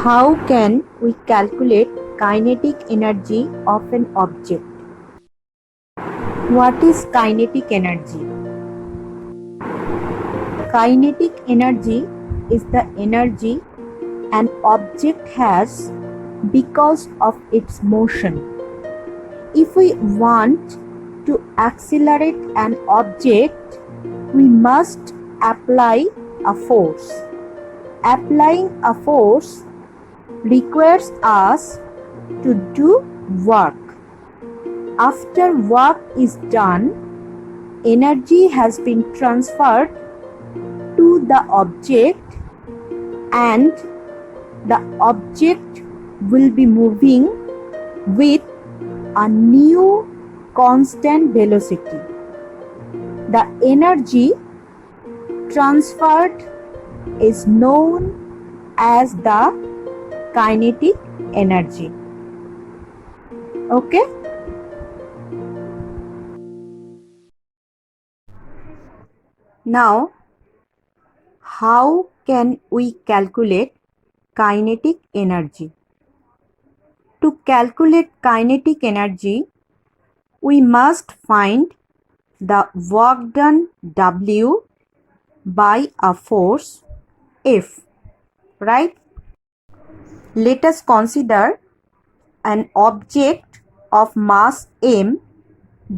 How can we calculate kinetic energy of an object? What is kinetic energy? Kinetic energy is the energy an object has because of its motion. If we want to accelerate an object, we must apply a force. Applying a force requires us to do work. After work is done, energy has been transferred to the object and the object will be moving with a new constant velocity. The energy transferred is known as the kinetic energy. Okay? Now, how can we calculate kinetic energy? To calculate kinetic energy, we must find the work done W by a force F, right? Let us consider an object of mass m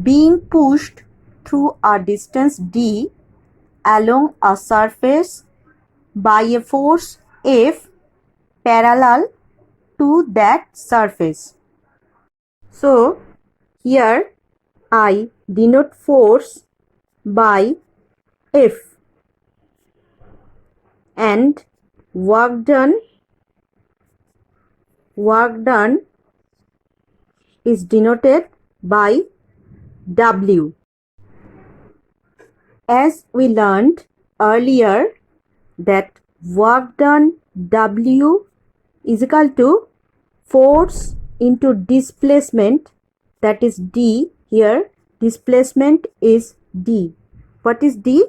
being pushed through a distance d along a surface by a force F parallel to that surface. So, here I denote force by F and work done is denoted by W. As we learned earlier that work done W is equal to force into displacement, that is D. Here displacement is D. What is D?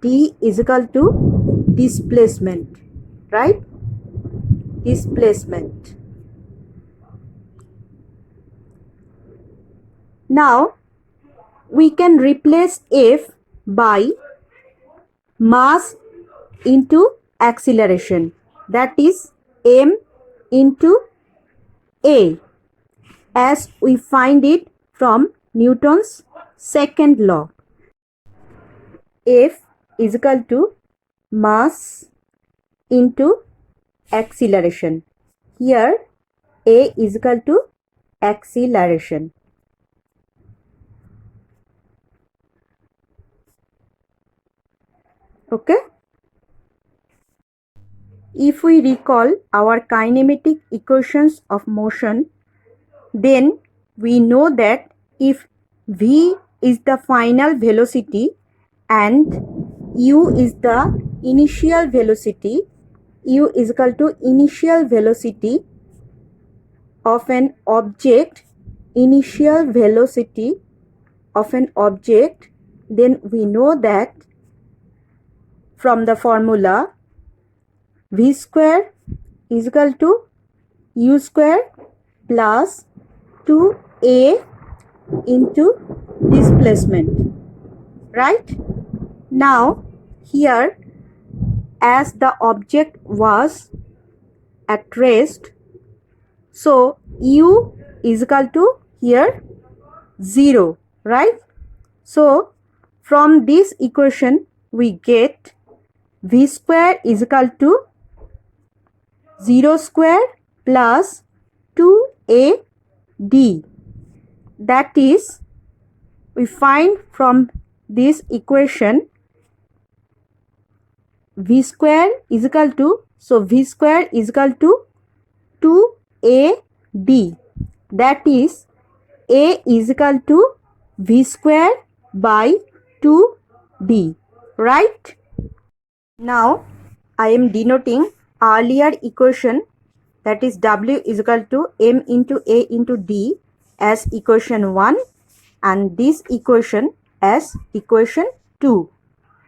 D is equal to displacement, right? Displacement. Now we can replace F by mass into acceleration, that is m into a, as we find it from Newton's second law. F is equal to mass into acceleration. Here a is equal to acceleration. Okay? If we recall our kinematic equations of motion, then we know that if v is the final velocity and u is the initial velocity, u is equal to initial velocity of an object, then we know that from the formula v square is equal to u square plus 2a into displacement, right? Now here, as the object was at rest, so u is equal to here 0, right? So from this equation we get v square is equal to 0 square plus 2ad. That is, we find from this equation v square is equal to, so v square is equal to 2ad. That is, a is equal to v square by 2d, right? Now I am denoting earlier equation, that is W is equal to m into a into d as equation 1 and this equation as equation 2.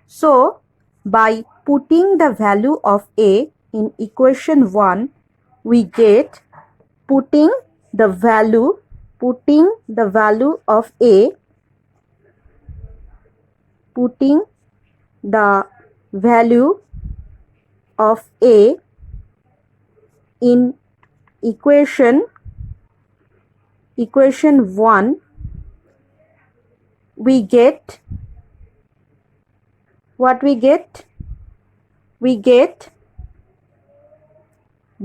So by putting the value of a in equation 1 we get putting the value of A, putting the value of A in equation 1, we get what we get? We get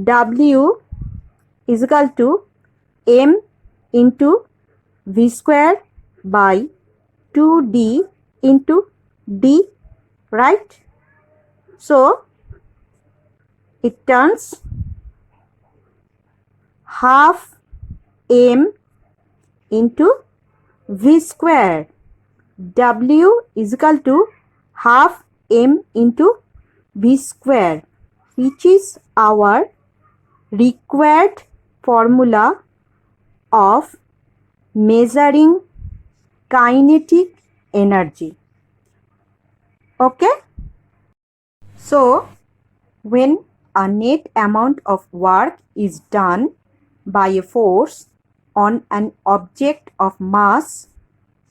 W is equal to M into V square by 2D into D, right? So it turns half M into V square. W is equal to half M into V square, which is our required formula of measuring kinetic energy. Okay? So, when a net amount of work is done by a force on an object of mass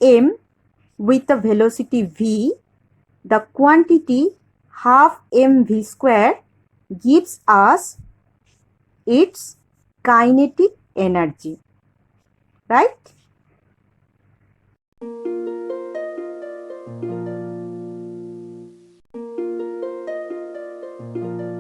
m with a velocity v, the quantity half mv square gives us its kinetic energy, right?